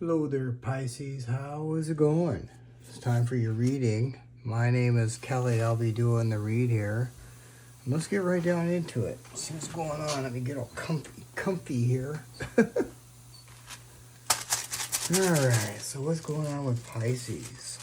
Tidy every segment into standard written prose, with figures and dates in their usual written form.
Hello there, Pisces. How is it going? It's time for your reading. My name is Kelly. I'll be doing the read here. Let's get right down into it. See what's going on. Let me get all comfy here. Alright, so what's going on with Pisces?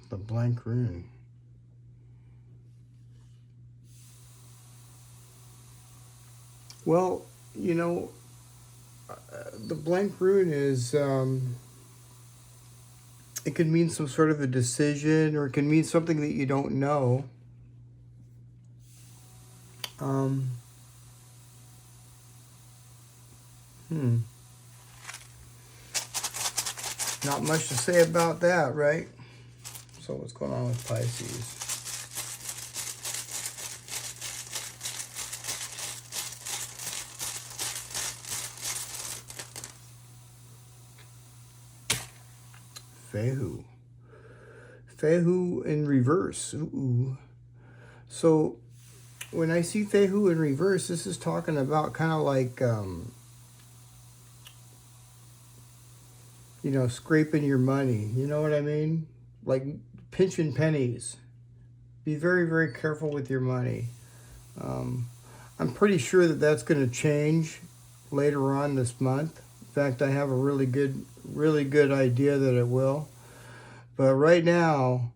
The blank rune. Well, you know, the blank rune is, it could mean some sort of a decision, or it can mean something that you don't know. Not much to say about that, right? So what's going on with Pisces? Fehu. Fehu in reverse. Ooh. So when I see Fehu in reverse, this is talking about kind of like, you know, scraping your money. You know what I mean? Like pinching pennies. Be very, very careful with your money. I'm pretty sure that that's going to change later on this month. In fact, I have a really good idea that it will. But right now,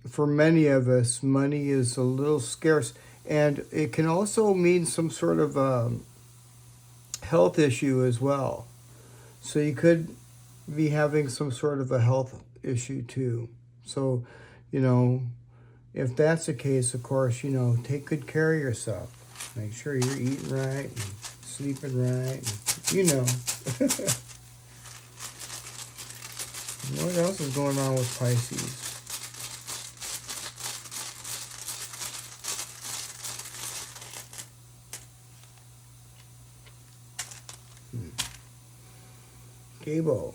for many of us, money is a little scarce. And it can also mean some sort of health issue as well. So you could be having some sort of a health issue too. So, you know, if that's the case, of course, you know, take good care of yourself. Make sure you're eating right and sleeping right. And, you know. What else is going on with Pisces? Gabo.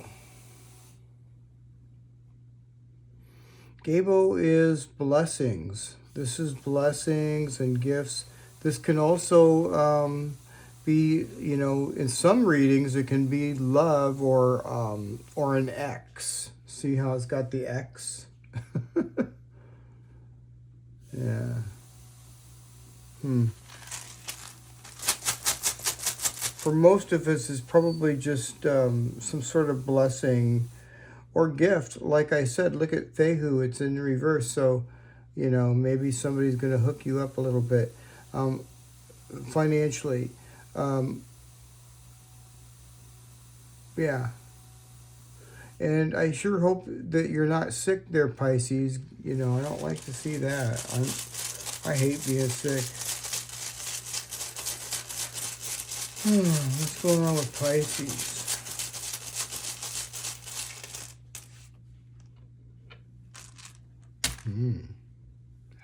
Gabo is blessings. This is blessings and gifts. This can also be, you know, in some readings it can be love or an X. See how it's got the X? Yeah. For most of us, it's probably just some sort of blessing or gift. Like I said, look at Fehu, it's in reverse. So, you know, maybe somebody's going to hook you up a little bit financially. Yeah. And I sure hope that you're not sick there, Pisces. You know, I don't like to see that. I hate being sick. What's going on with Pisces?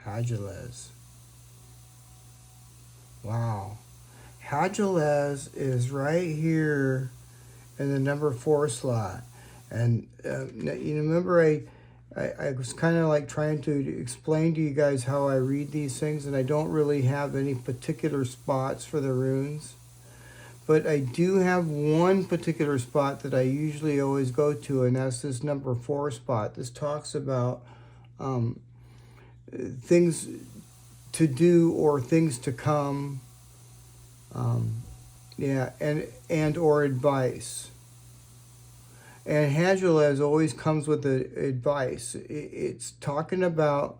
Hadjalez. Wow. Hadjalez is right here in the number 4 slot. And you remember I was kind of like trying to explain to you guys how I read these things, and I don't really have any particular spots for the runes. But I do have one particular spot that I usually always go to, and that's this number 4 spot. This talks about things to do or things to come, yeah, and or advice. And Hadjalez always comes with advice. It's talking about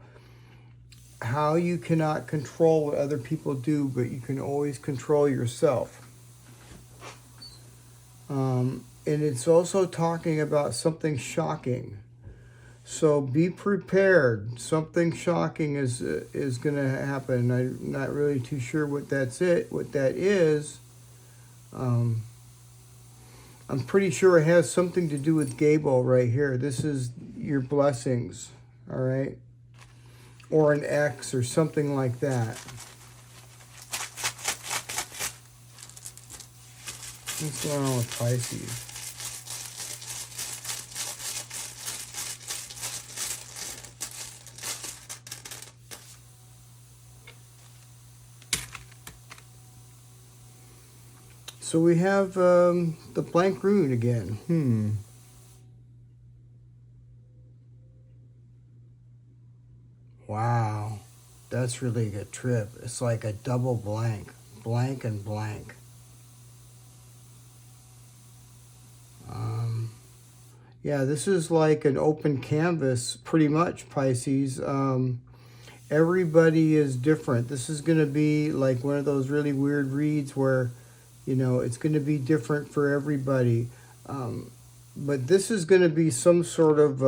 how you cannot control what other people do, but you can always control yourself. And it's also talking about something shocking. So be prepared. Something shocking is going to happen. I'm not really too sure what that is. I'm pretty sure it has something to do with Gable right here. This is your blessings, all right? Or an X or something like that. What's going on with Pisces? So we have the blank rune again. Wow. That's really a good trip. It's like a double blank. Blank and blank. Yeah, this is like an open canvas, pretty much, Pisces. Everybody is different. This is going to be like one of those really weird reads where, you know, it's going to be different for everybody. But this is going to be some sort of...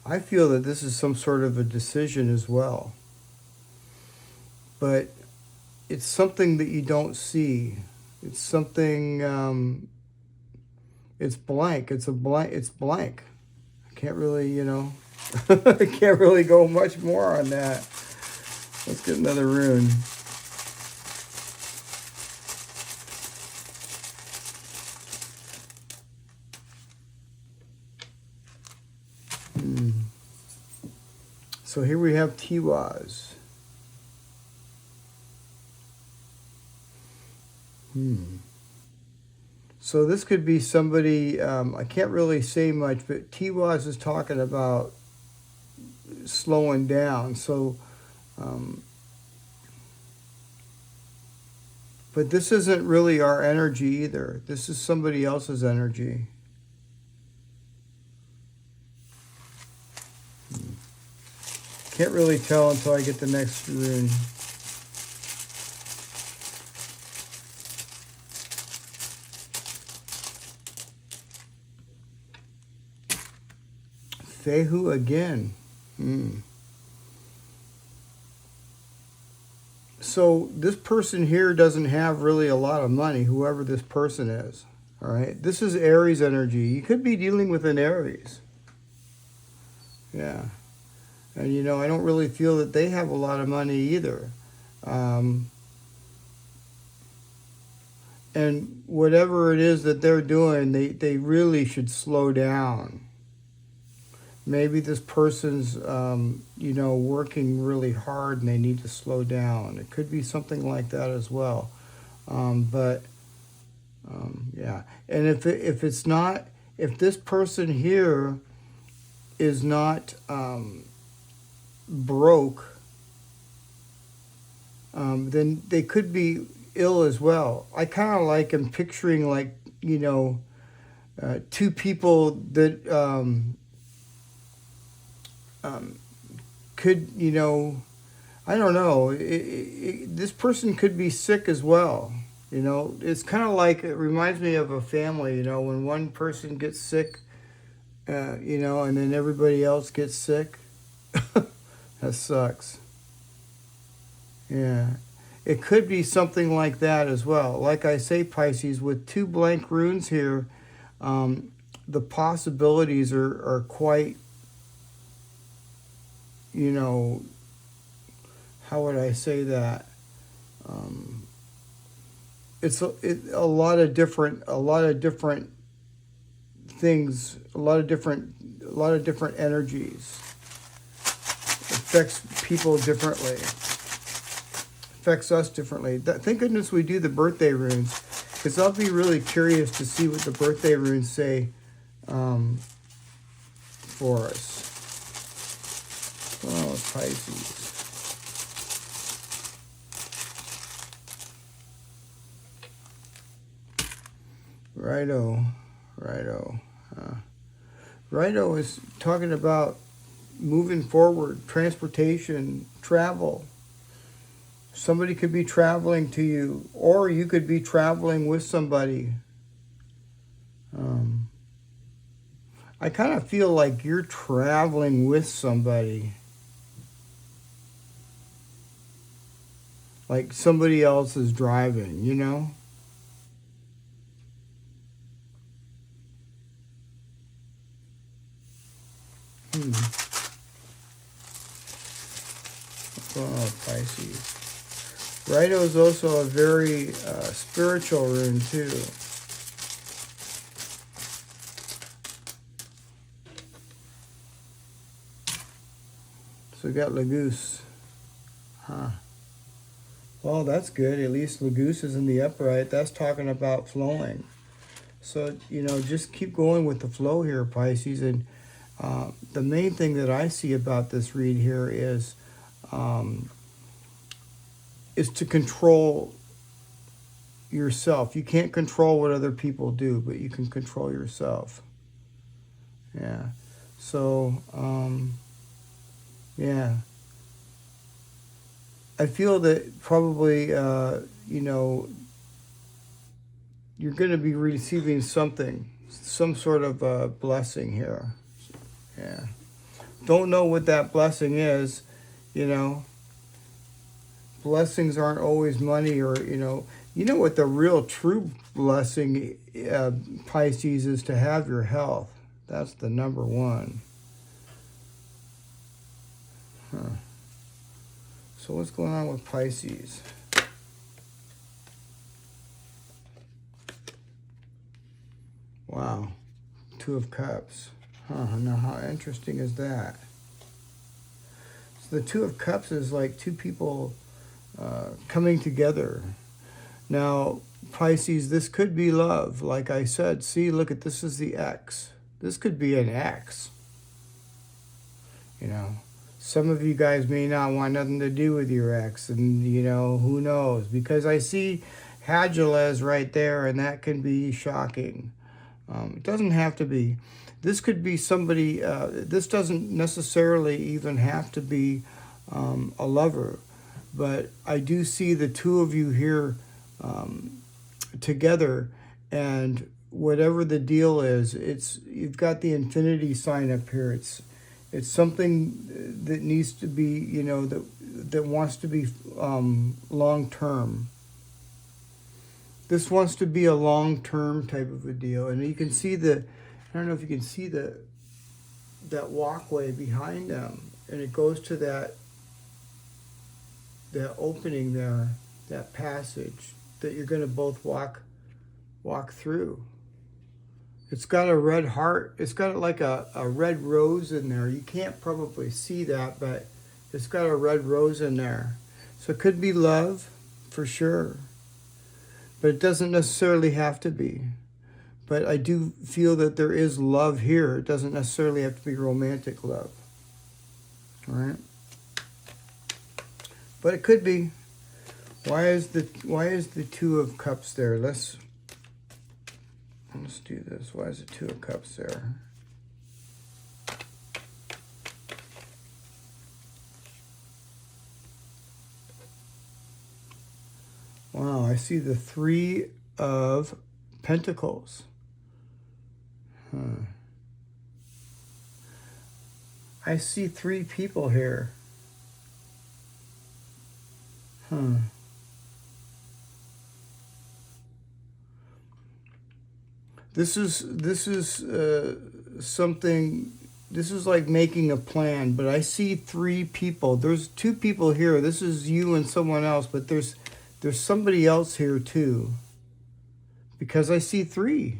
I feel that this is some sort of a decision as well. But it's something that you don't see. It's something, it's blank. It's blank. I can't really, you know, I can't really go much more on that. Let's get another rune. So here we have TIWAZ. So this could be somebody, I can't really say much, but TIWAZ is talking about slowing down. So, but this isn't really our energy either. This is somebody else's energy. Can't really tell until I get the next rune. Fehu again. So this person here doesn't have really a lot of money, whoever this person is. All right. This is Aries energy. You could be dealing with an Aries. Yeah. And, you know, I don't really feel that they have a lot of money either. And whatever it is that they're doing, they really should slow down. Maybe this person's, you know, working really hard and they need to slow down. It could be something like that as well. Yeah. And if it's not, if this person here is not broke, then they could be ill as well. I kind of like am picturing, like, you know, two people that could, you know, I don't know, this person could be sick as well. You know, it's kind of like, it reminds me of a family, you know, when one person gets sick, you know, and then everybody else gets sick. That sucks. Yeah. It could be something like that as well. Like I say, Pisces, with two blank runes here, the possibilities are quite, you know, how would I say that? It's a lot of different things, a lot of different energies. Affects people differently. Affects us differently. Thank goodness we do the birthday runes, because I'll be really curious to see what the birthday runes say for us. Oh, Pisces. Righto. Righto is talking about moving forward, transportation, travel. Somebody could be traveling to you, or you could be traveling with somebody. I kind of feel like you're traveling with somebody. Like somebody else is driving, you know? Oh, Pisces. Righto is also a very spiritual rune, too. So we got Lagoose. Huh. Well, that's good. At least the goose is in the upright. That's talking about flowing. So, you know, just keep going with the flow here, Pisces. And the main thing that I see about this read here is to control yourself. You can't control what other people do, but you can control yourself. Yeah. So, yeah. I feel that probably, you know, you're going to be receiving something, some sort of blessing here. Yeah. Don't know what that blessing is, you know. Blessings aren't always money or, you know what the real true blessing, Pisces, is to have your health. That's the number one. Huh. So what's going on with Pisces? Wow. Two of Cups. Huh. Now how interesting is that? So the Two of Cups is like two people coming together. Now, Pisces, this could be love. Like I said, see, look at this is the X. This could be an X. You know, some of you guys may not want nothing to do with your ex, and, you know, who knows? Because I see Hadulez right there, and that can be shocking. It doesn't have to be. This could be somebody, this doesn't necessarily even have to be a lover. But I do see the two of you here together, and whatever the deal is, you've got the infinity sign up here. It's something that needs to be, you know, that wants to be long term. This wants to be a long term type of a deal, and you can see I don't know if you can see that walkway behind them, and it goes to that opening there, that passage that you're going to both walk through. It's got a red heart. It's got like a red rose in there. You can't probably see that, but it's got a red rose in there. So it could be love, for sure. But it doesn't necessarily have to be. But I do feel that there is love here. It doesn't necessarily have to be romantic love. All right? But it could be. Why is the Two of Cups there? Let's do this. Why is the Two of Cups there? Wow, I see the Three of Pentacles. Huh. I see three people here. Huh. This is something. This is like making a plan, but I see three people. There's two people here. This is you and someone else, but there's somebody else here too. Because I see three.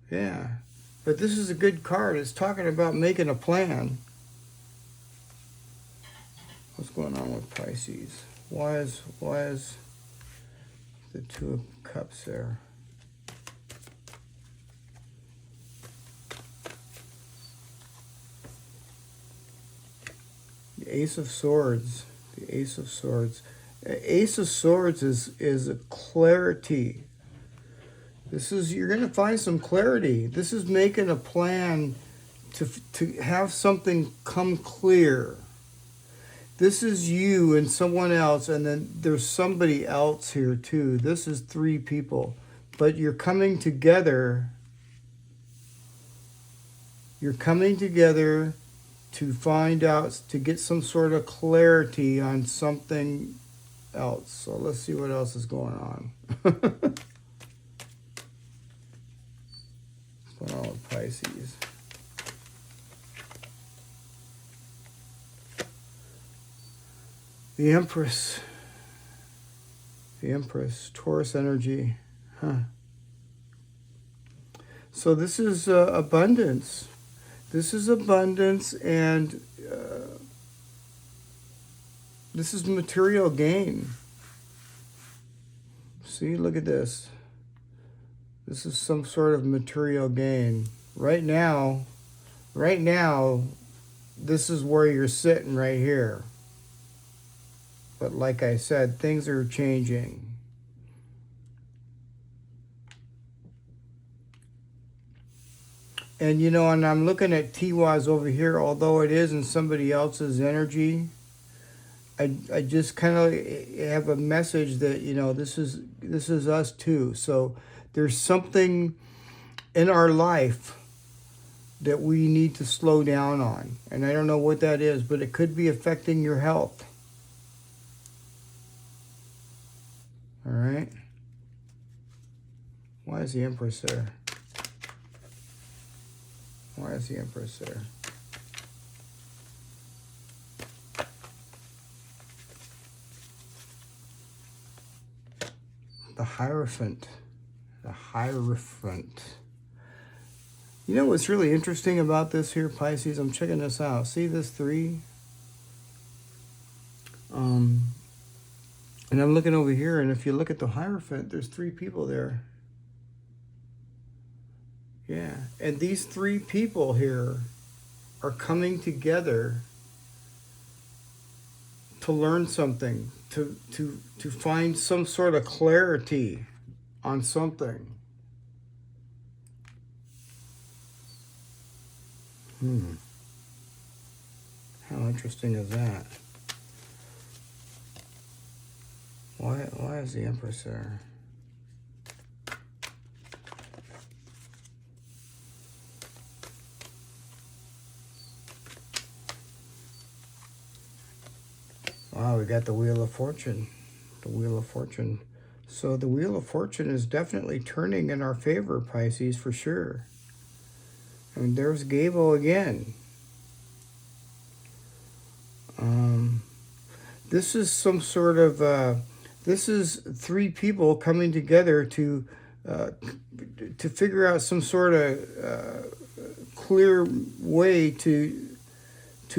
Yeah. But this is a good card. It's talking about making a plan. What's going on with Pisces? Why is the Two of Cups there? The Ace of Swords. The Ace of Swords. Ace of Swords is a clarity. You're going to find some clarity. This is making a plan to have something come clear. This is you and someone else, and then there's somebody else here too. This is three people, but you're coming together. You're coming together to find out, to get some sort of clarity on something else. So let's see what else is going on. What's going on with Pisces? The Empress. The Empress. Taurus energy. Huh. So this is abundance. This is abundance, and This is material gain. See, look at this. This is some sort of material gain. Right now, this is where you're sitting right here. But like I said, things are changing. And, you know, and I'm looking at TIWAZ over here, although it is in somebody else's energy, I just kind of have a message that, you know, this is us too. So there's something in our life that we need to slow down on. And I don't know what that is, but it could be affecting your health. All right. Why is the Empress there? Why is the Empress there? The Hierophant. The Hierophant. You know what's really interesting about this here, Pisces? I'm checking this out. See this 3? And I'm looking over here, and if you look at the Hierophant, there's 3 people there. Yeah, and these 3 people here are coming together to learn something, to find some sort of clarity on something. How interesting is that? Why is the Empress there? Wow, we got the Wheel of Fortune. The Wheel of Fortune. So the Wheel of Fortune is definitely turning in our favor, Pisces, for sure. And there's Gable again. This is some sort of, this is 3 people coming together to figure out some sort of clear way to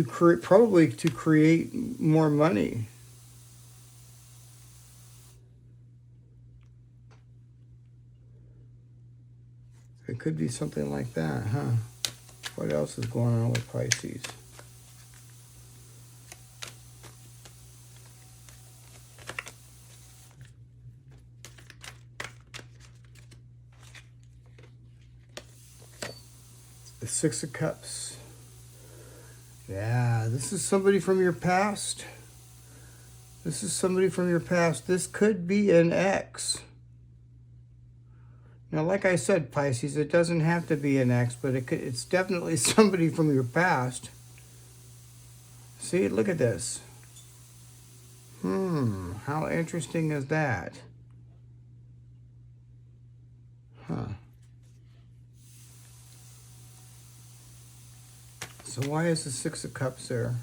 create, probably to create more money. It could be something like that, huh? What else is going on with Pisces? The 6 of Cups. Yeah, this is somebody from your past. This is somebody from your past. This could be an ex. Now, like I said, Pisces, it doesn't have to be an ex, but it's definitely somebody from your past. See, look at this. How interesting is that? Huh. So why is the 6 of Cups there?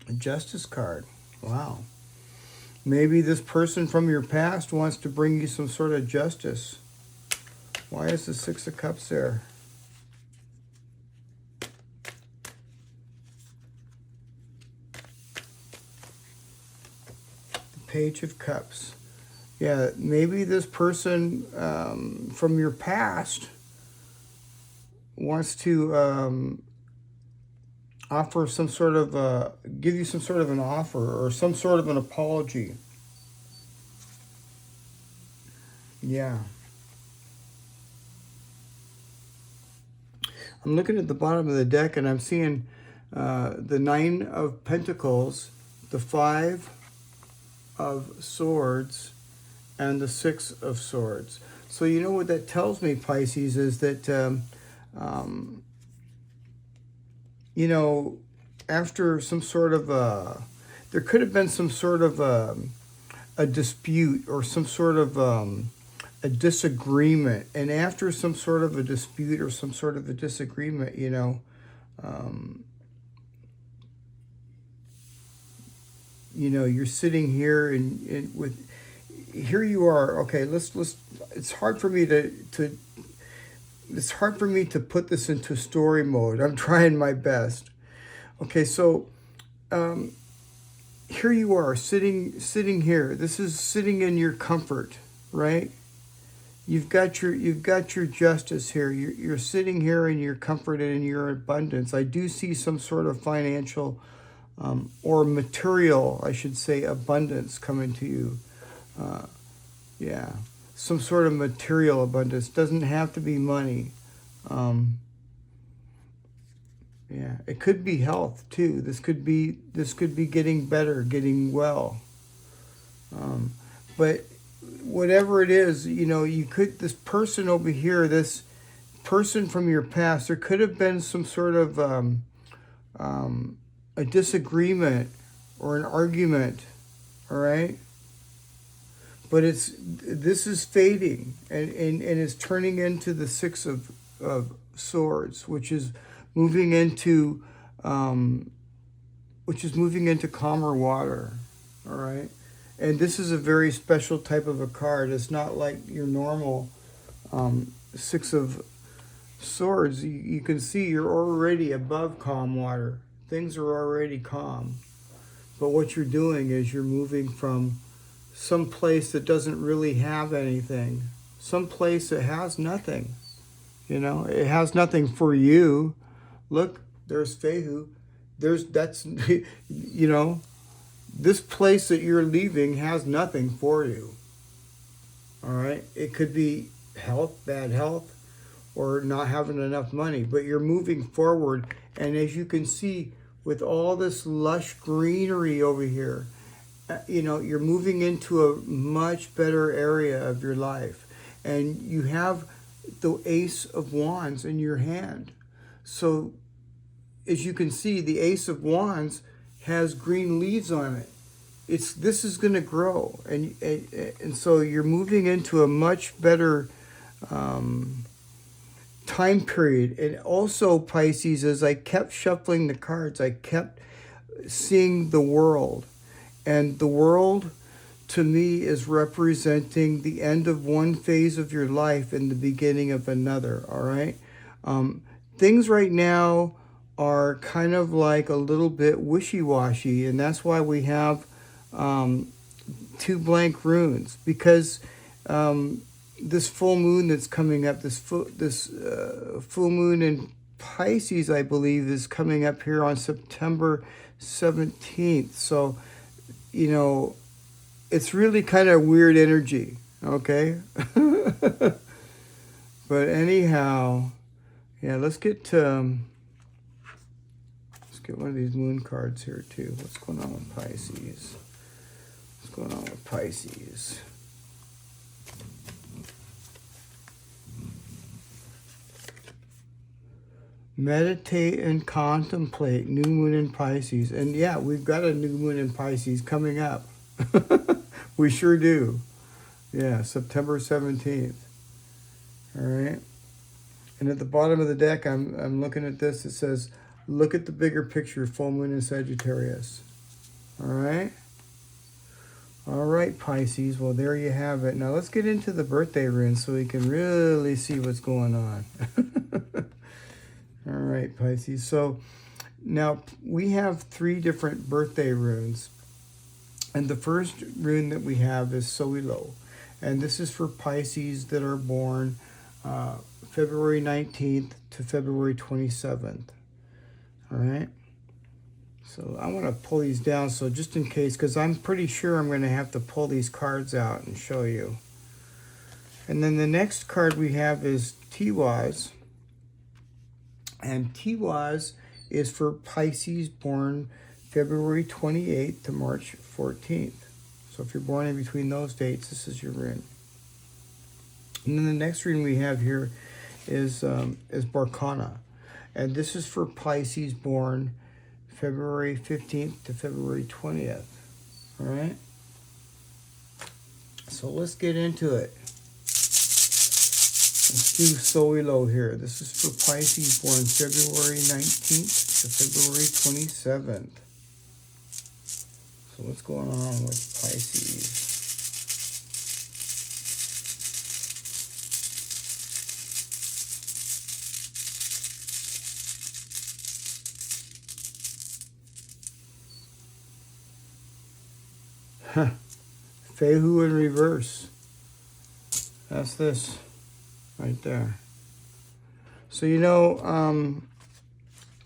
A Justice card. Wow. Maybe this person from your past wants to bring you some sort of justice. Why is the 6 of Cups there? Page of Cups. Yeah, maybe this person from your past wants to offer some sort of, give you some sort of an offer or some sort of an apology. Yeah. I'm looking at the bottom of the deck and I'm seeing the 9 of Pentacles, the 5 of Swords, and the 6 of Swords. So you know what that tells me, Pisces, is that, you know, after some sort of, there could have been some sort of a dispute or some sort of a disagreement. And after some sort of a dispute or some sort of a disagreement, you know, you're sitting here and with, here you are. Okay, let's. It's hard for me it's hard for me to put this into story mode. I'm trying my best. Okay, so here you are sitting here. This is sitting in your comfort, right? You've got your justice here. You're sitting here in your comfort and in your abundance. I do see some sort of financial or material, I should say, abundance coming to you. Yeah, some sort of material abundance. Doesn't have to be money. Yeah, it could be health too. This could be getting better, getting well. But whatever it is, you could, this person over here, this person from your past, there could have been some sort of a disagreement or an argument, all right? But this is fading and it's turning into the Six of Swords, which is moving into calmer water, all right? And this is a very special type of a card. It's not like your normal Six of Swords. You can see you're already above calm water. Things are already calm. But what you're doing is you're moving from some place that doesn't really have anything, some place that has nothing. It has nothing for you. Look, there's Fehu. This place that you're leaving has nothing for you. All right? It could be health, bad health, or not having enough money, but you're moving forward. And as you can see, with all this lush greenery over here, you're moving into a much better area of your life. And you have the Ace of Wands in your hand. So as you can see, the Ace of Wands has green leaves on it. This is going to grow, and so you're moving into a much better time period. And also, Pisces, as I kept shuffling the cards, I kept seeing the world, and the world to me is representing the end of one phase of your life and the beginning of another. All right, things right now are kind of like a little bit wishy-washy, and that's why we have two blank runes, because this full moon that's coming up, this full moon in Pisces, I believe, is coming up here on September 17th. So, it's really kind of weird energy, okay? But anyhow, yeah, let's get one of these moon cards here too. What's going on with Pisces? What's going on with Pisces? Meditate and contemplate. New moon in Pisces. And yeah, we've got a new moon in Pisces coming up. We sure do. Yeah, September 17th. All right. And at the bottom of the deck, I'm looking at this. It says, look at the bigger picture, full moon in Sagittarius. All right. All right, Pisces. Well, there you have it. Now let's get into the birthday runes so we can really see what's going on. All right, Pisces. So now we have 3 different birthday runes. And the first rune that we have is SOWILO. And this is for Pisces that are born February 19th to February 27th. All right. So I want to pull these down, so just in case, because I'm pretty sure I'm going to have to pull these cards out and show you. And then the next card we have is TIWAZ. And TIWAZ is for Pisces born February 28th to March 14th. So if you're born in between those dates, this is your rune. And then the next rune we have here is BERKANA. And this is for Pisces born February 15th to February 20th. All right? So let's get into it. Let's do SOWILO here. This is for Pisces born February 19th to February 27th. So what's going on with Pisces? Fehu in reverse. That's this right there. So, I'm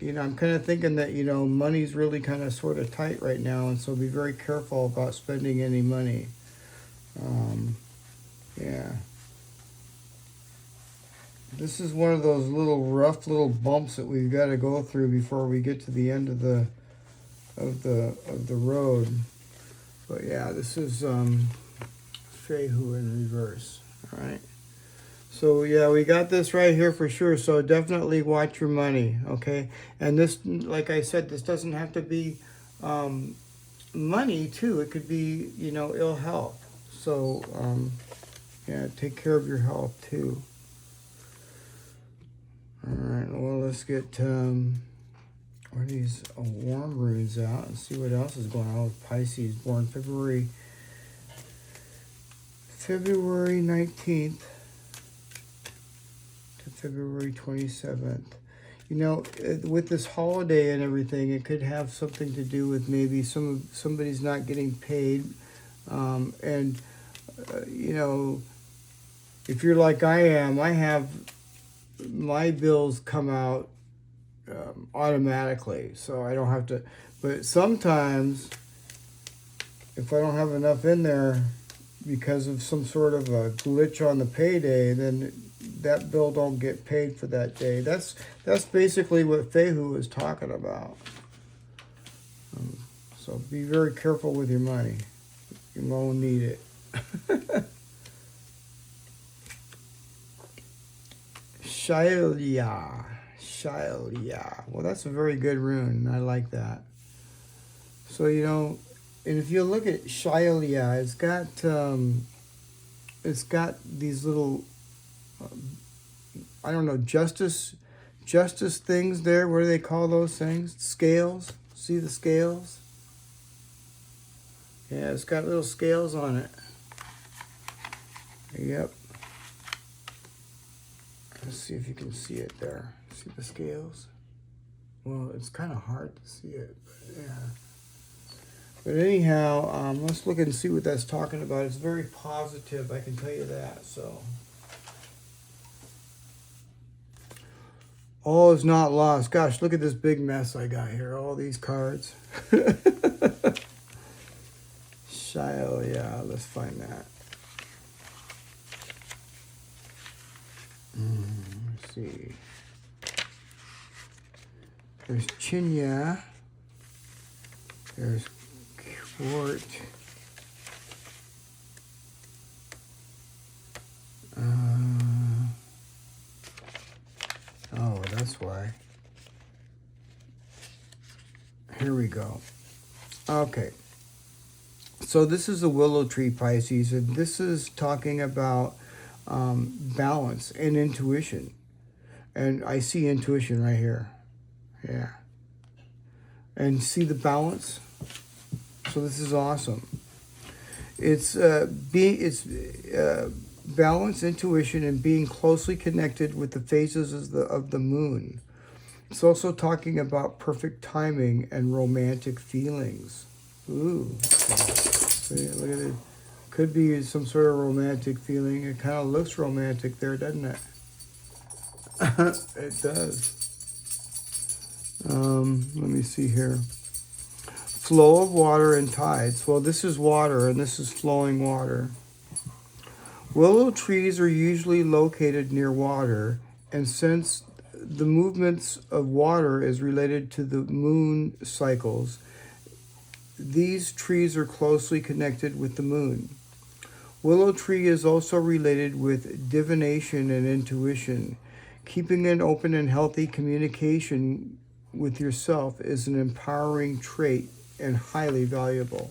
kind of thinking that, money's really kind of sort of tight right now. And so be very careful about spending any money. Yeah. This is one of those rough little bumps that we've got to go through before we get to the end of the road. But yeah, this is Fehu in reverse. All right. So yeah, we got this right here for sure. So definitely watch your money, okay? And this, like I said, this doesn't have to be money too. It could be, ill health. So yeah, take care of your health too. All right. Well, let's get one of these warm runes out and see what else is going on with Pisces, born February 19th to February 27th. With this holiday and everything, it could have something to do with maybe somebody's not getting paid, and if you're like I am, I have my bills come out automatically, so I don't have to. But sometimes, if I don't have enough in there because of some sort of a glitch on the payday, then that bill don't get paid for that day. That's basically what Fehu is talking about. So be very careful with your money. You won't need it. Shailia. Well, that's a very good rune. I like that. So, and if you look at Shailia, it's got these little, I don't know, justice things there. What do they call those things? Scales. See the scales? Yeah, it's got little scales on it. Yep. Let's see if you can see it there. See the scales? Well, it's kind of hard to see it, but yeah. But anyhow, let's look and see what that's talking about. It's very positive, I can tell you that. So, all is not lost. Gosh, look at this big mess I got here. All these cards. Yeah, let's find that. Let's see. There's Chinya. There's Quart. Oh, that's why. Here we go. Okay. So this is the willow tree, Pisces, and this is talking about balance and intuition. And I see intuition right here. Yeah. And see the balance? So this is awesome. It's balance, intuition, and being closely connected with the phases of the moon. It's also talking about perfect timing and romantic feelings. Ooh. So yeah, look at it. Could be some sort of romantic feeling. It kind of looks romantic there, doesn't it? It does. Let me see here. Flow of water and tides. Well, this is water, and this is flowing water. Willow trees are usually located near water, and since the movements of water is related to the moon cycles, these trees are closely connected with the moon. Willow tree is also related with divination and intuition. Keeping an open and healthy communication with yourself is an empowering trait and highly valuable.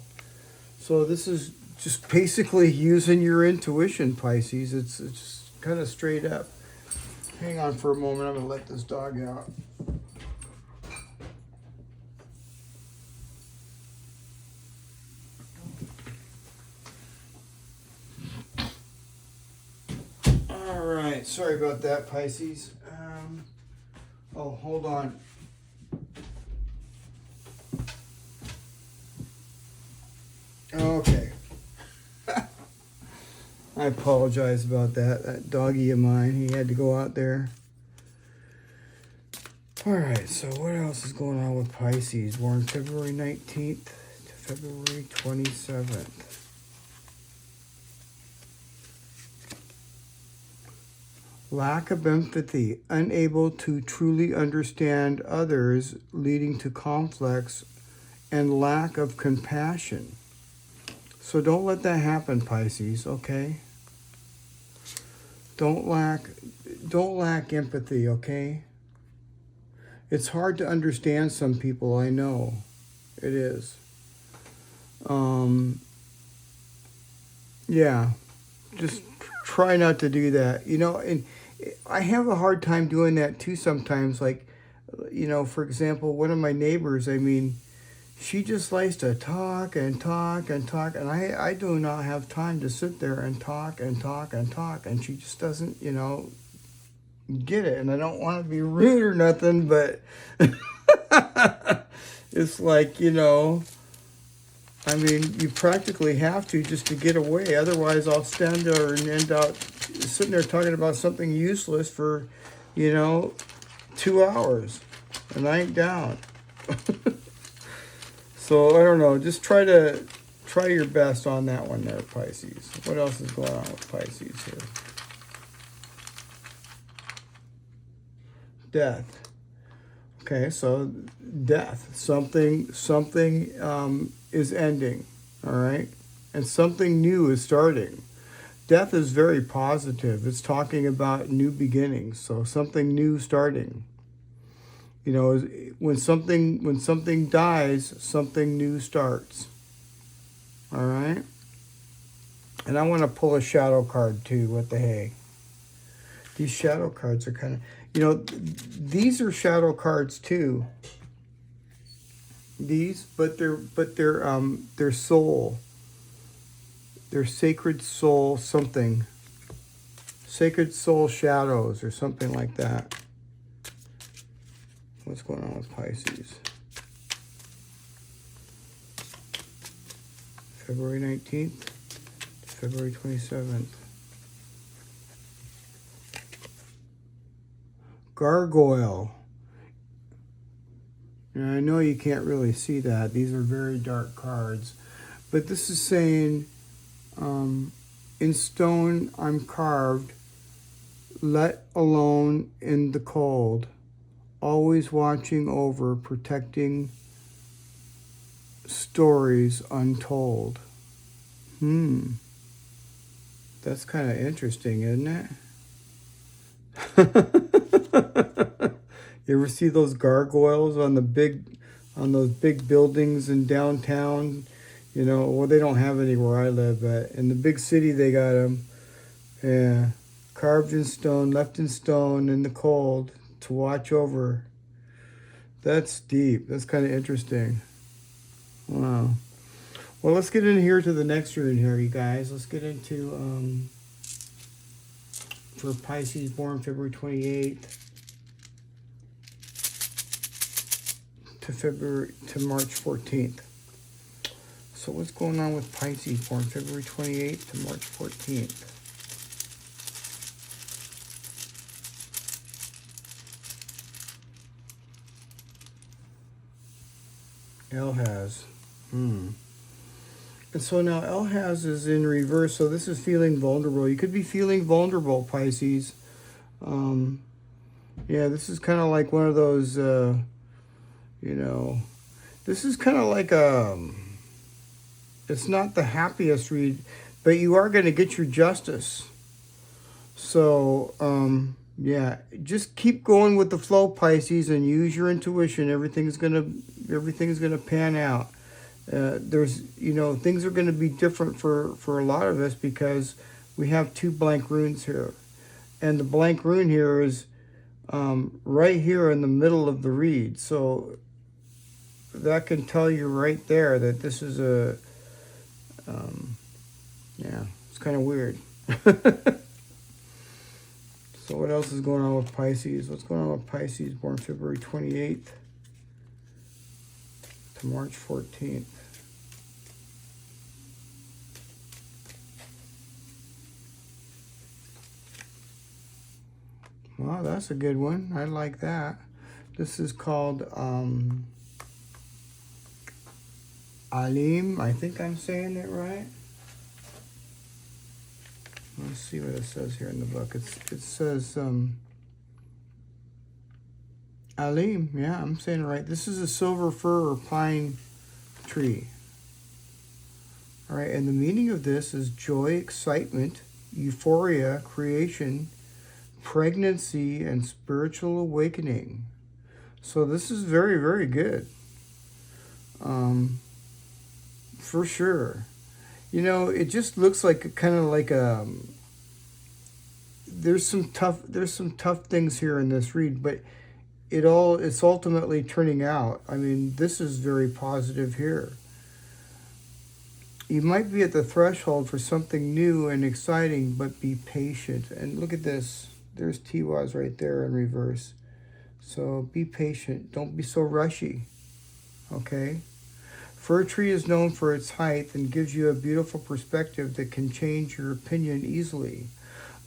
So this is just basically using your intuition, Pisces. It's just kind of straight up. Hang on for a moment. I'm going to let this dog out. All right. Sorry about that, Pisces. Oh, hold on. Okay. I apologize about that. That doggy of mine, he had to go out there. All right, so what else is going on with Pisces? Born February 19th to February 27th. Lack of empathy, unable to truly understand others, leading to conflicts and lack of compassion. So don't let that happen, Pisces, okay? Don't lack empathy, okay? It's hard to understand some people, I know. It is. Yeah. Just try not to do that. You know, and I have a hard time doing that too sometimes. Like, you know, for example, one of my neighbors, I mean, she just likes to talk and talk and talk. And I do not have time to sit there and talk and talk and talk. And she just doesn't, you know, get it. And I don't want to be rude or nothing, but it's like, you know, I mean, you practically have to just to get away. Otherwise, I'll stand there and end up sitting there talking about something useless for, you know, 2 hours. And I ain't down. So, I don't know. Just try your best on that one there, Pisces. What else is going on with Pisces here? Death. Okay, so death. Something is ending, all right? And something new is starting. Death is very positive. It's talking about new beginnings, so something new starting. You know, when something dies, something new starts. All right? And I want to pull a shadow card too. What the heck? These shadow cards are kind of, you know, these are shadow cards too. These, but they're soul. They're sacred soul something. Sacred soul shadows or something like that. What's going on with Pisces? February 19th to February 27th. Gargoyle. And I know you can't really see that. These are very dark cards. But this is saying, in stone I'm carved, let alone in the cold, always watching over, protecting stories untold. That's kind of interesting, isn't it? You ever see those gargoyles on those big buildings in downtown? You know, well, they don't have any where I live, but in the big city they got them. Yeah, carved in stone, left in stone in the cold to watch over. That's deep. That's kind of interesting. Wow. Well, let's get in here to the next rune here, you guys. Let's get into for Pisces born February 28th. to March 14th. So what's going on with Pisces born February 28th to March 14th? Elhaz. And so now Elhaz is in reverse, so this is feeling vulnerable. You could be feeling vulnerable, Pisces. Yeah, this is kind of like one of those, you know, this is kind of like it's not the happiest read, but you are going to get your justice. So, yeah, just keep going with the flow, Pisces, and use your intuition. Everything's gonna pan out. There's, you know, things are going to be different for a lot of us because we have two blank runes here. And the blank rune here is right here in the middle of the read. So that can tell you right there that this is a, yeah, it's kind of weird. So what else is going on with Pisces? What's going on with Pisces born February 28th to March 14th? Well, that's a good one. I like that. This is called Alim. I think I'm saying it right. Let's see what it says here in the book. It says Alim. Yeah, I'm saying it right. This is a silver fir or pine tree. All right, and the meaning of this is joy, excitement, euphoria, creation, pregnancy, and spiritual awakening. So this is very, very good. For sure. You know, it just looks like kind of like there's some tough things here in this read, but it's ultimately turning out. I mean, this is very positive here. You might be at the threshold for something new and exciting, but be patient. And look at this. There's TIWAZ right there in reverse. So be patient. Don't be so rushy. Okay? Fir tree is known for its height and gives you a beautiful perspective that can change your opinion easily.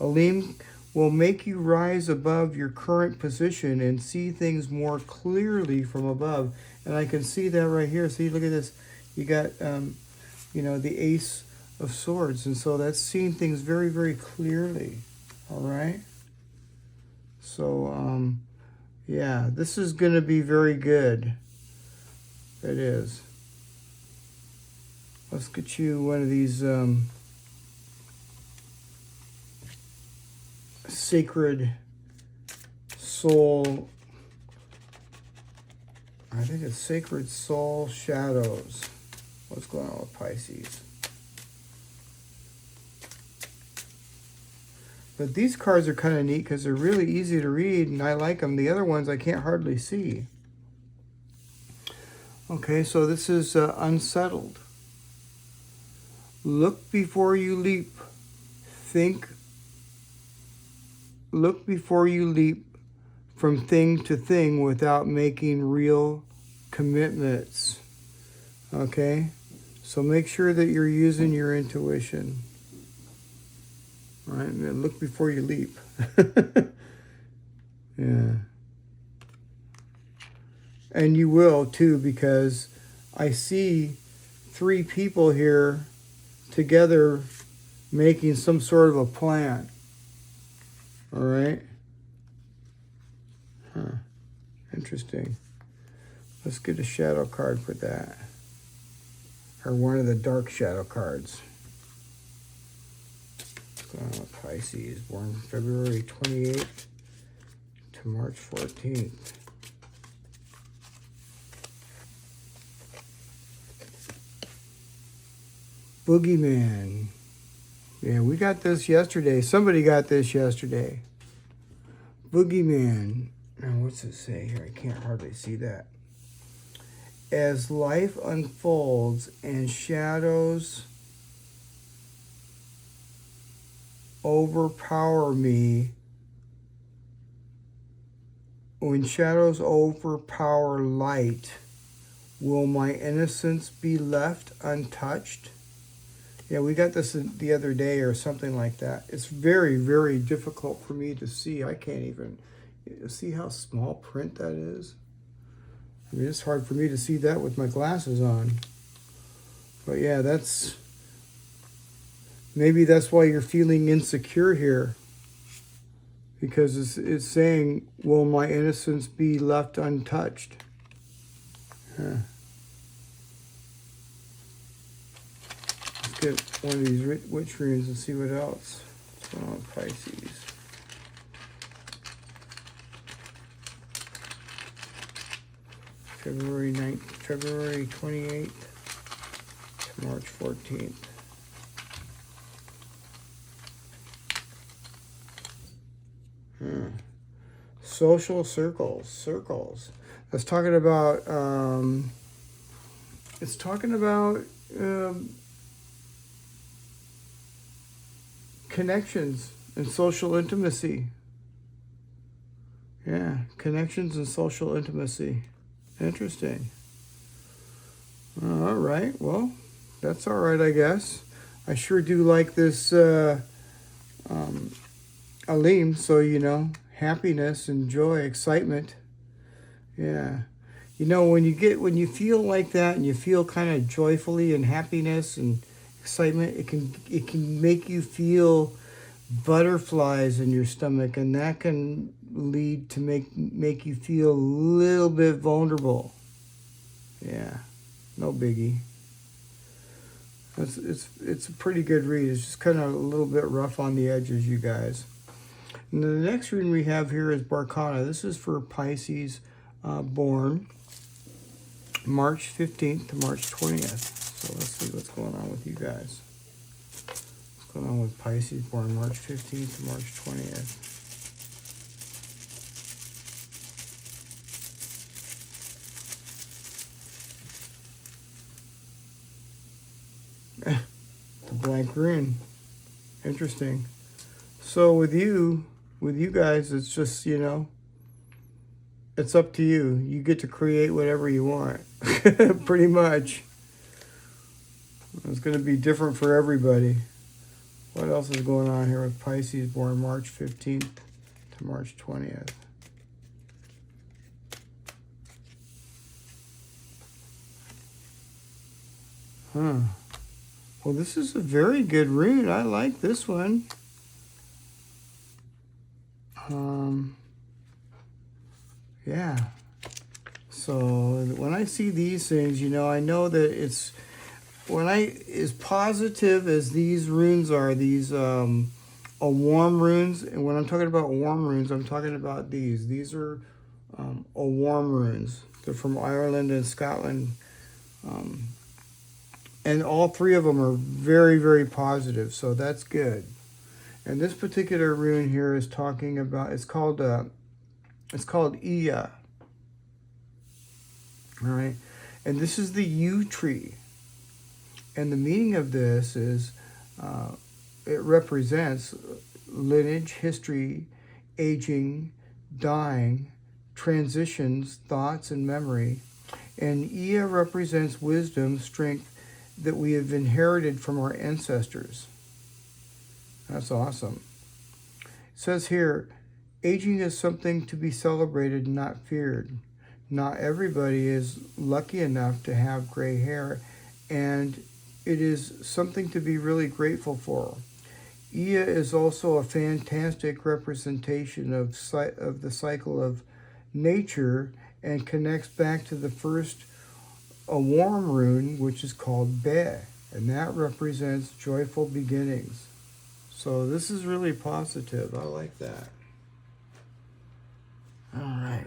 Alim will make you rise above your current position and see things more clearly from above. And I can see that right here. See, look at this. You got, you know, the Ace of Swords. And so that's seeing things very, very clearly. All right? So, yeah, this is going to be very good. It is. Let's get you one of these sacred soul. I think it's sacred soul shadows. What's going on with Pisces? But these cards are kind of neat because they're really easy to read, and I like them. The other ones I can't hardly see. Okay, so this is unsettled. Look before you leap. Look before you leap from thing to thing without making real commitments. Okay? So make sure that you're using your intuition. Right? And look before you leap. Yeah. And you will too, because I see 3 people here together making some sort of a plan. All right? Huh. Interesting. Let's get a shadow card for that. Or one of the dark shadow cards. What's going on with Pisces? Born February 28th to March 14th. Boogeyman. Yeah, we got this yesterday. Somebody got this yesterday. Boogeyman. Now, what's it say here? I can't hardly see that. As life unfolds and shadows overpower me, when shadows overpower light, will my innocence be left untouched? Yeah, we got this the other day or something like that. It's very, very difficult for me to see. I can't even see how small print that is. I mean, it's hard for me to see that with my glasses on. But yeah, maybe that's why you're feeling insecure here. Because it's saying, will my innocence be left untouched? Huh. Let's get one of these witch runes and see what else. What's going on with Pisces? February 28th to March 14th. Social circles. That's talking about, it's talking about connections and social intimacy. Yeah, connections and social intimacy. Interesting. All right, well, that's all right, I guess. I sure do like this Alim, so, you know, happiness and joy, excitement. Yeah. You know, when you feel like that and you feel kind of joyfully and happiness and excitement, it can make you feel butterflies in your stomach, and that can lead to make you feel a little bit vulnerable. Yeah. No biggie. It's a pretty good read. It's just kind of a little bit rough on the edges, you guys. And the next rune we have here is BERKANA. This is for Pisces born March 15th to March 20th. So let's see what's going on with you guys. What's going on with Pisces born March 15th to March 20th? The blank rune. Interesting. So with you guys, it's just, you know, it's up to you. You get to create whatever you want. Pretty much. It's going to be different for everybody. What else is going on here with Pisces born March 15th to March 20th? Huh. Well, this is a very good rune. I like this one. Yeah. So when I see these things, you know, I know that it's as positive as these runes are, these warm runes. And when I'm talking about warm runes, I'm talking about these. These are warm runes. They're from Ireland and Scotland. And all three of them are very, very positive. So that's good. And this particular rune here is talking about, it's called Iya. All right. And this is the yew tree. And the meaning of this is it represents lineage, history, aging, dying, transitions, thoughts, and memory. And Iya represents wisdom, strength that we have inherited from our ancestors. That's awesome. It says here, aging is something to be celebrated, not feared. Not everybody is lucky enough to have gray hair, and it is something to be really grateful for. Iya is also a fantastic representation of the cycle of nature and connects back to the first a warm rune, which is called Be, and that represents joyful beginnings. So this is really positive. I like that. All right.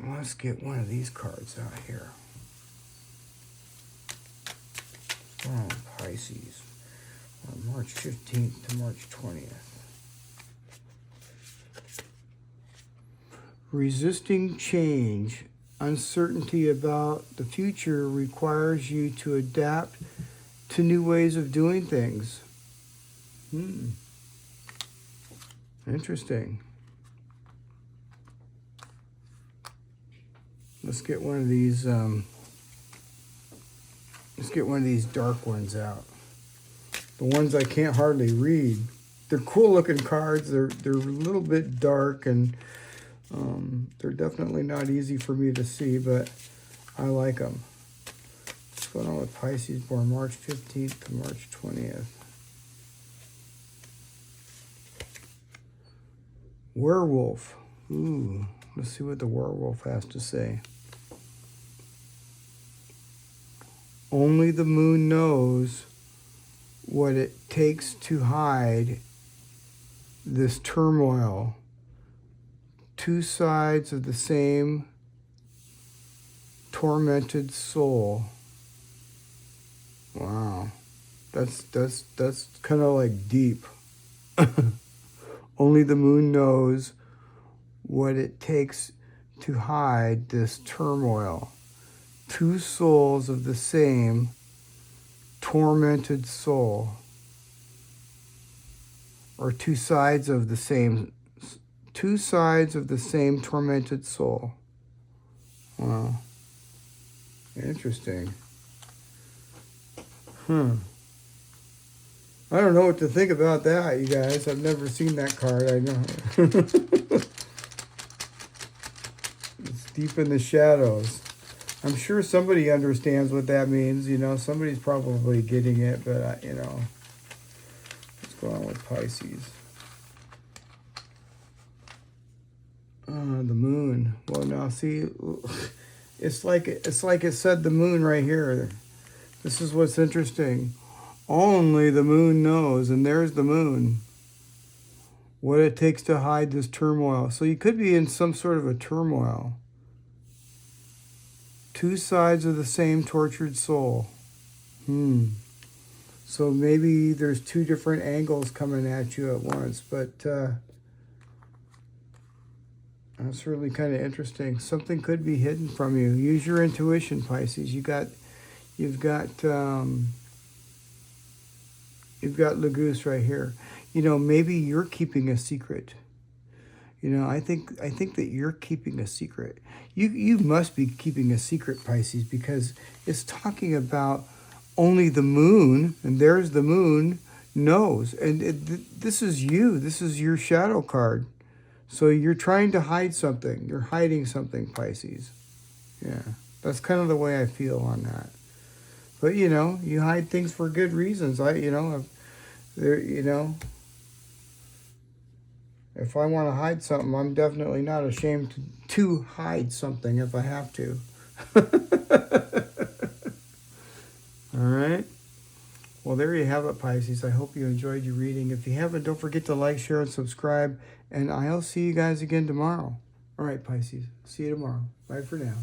Let's get one of these cards out here. Oh, Pisces. On March 15th to March 20th. Resisting change. Uncertainty about the future requires you to adapt to new ways of doing things. Interesting. Let's get one of these. Let's get one of these dark ones out. The ones I can't hardly read. They're cool looking cards. They're a little bit dark, and they're definitely not easy for me to see, but I like them. What's going on with Pisces born March 15th to March 20th? Werewolf. Ooh, let's see what the werewolf has to say. Only the moon knows what it takes to hide this turmoil. Two sides of the same tormented soul. Wow. That's kind of like deep. Only the moon knows what it takes to hide this turmoil. Two souls of the same tormented soul. Or two sides of the same tormented soul. Wow. Interesting. I don't know what to think about that, you guys. I've never seen that card, I know. Deep in the shadows. I'm sure somebody understands what that means. You know, somebody's probably getting it, but, you know, what's going on with Pisces? The moon. Well, now, see, it's like it said the moon right here. This is what's interesting. Only the moon knows, and there's the moon, what it takes to hide this turmoil. So you could be in some sort of a turmoil. Two sides of the same tortured soul. So maybe there's two different angles coming at you at once, but that's really kind of interesting. Something could be hidden from you. Use your intuition, Pisces. You've got Lagoose right here. You know, maybe you're keeping a secret. You know, I think that you're keeping a secret. You must be keeping a secret, Pisces, because it's talking about only the moon, and there's the moon, knows. And this is you. This is your shadow card. So you're trying to hide something. You're hiding something, Pisces. Yeah, that's kind of the way I feel on that. But, you know, you hide things for good reasons. If I want to hide something, I'm definitely not ashamed to hide something if I have to. All right. Well, there you have it, Pisces. I hope you enjoyed your reading. If you haven't, don't forget to like, share, and subscribe. And I'll see you guys again tomorrow. All right, Pisces. See you tomorrow. Bye for now.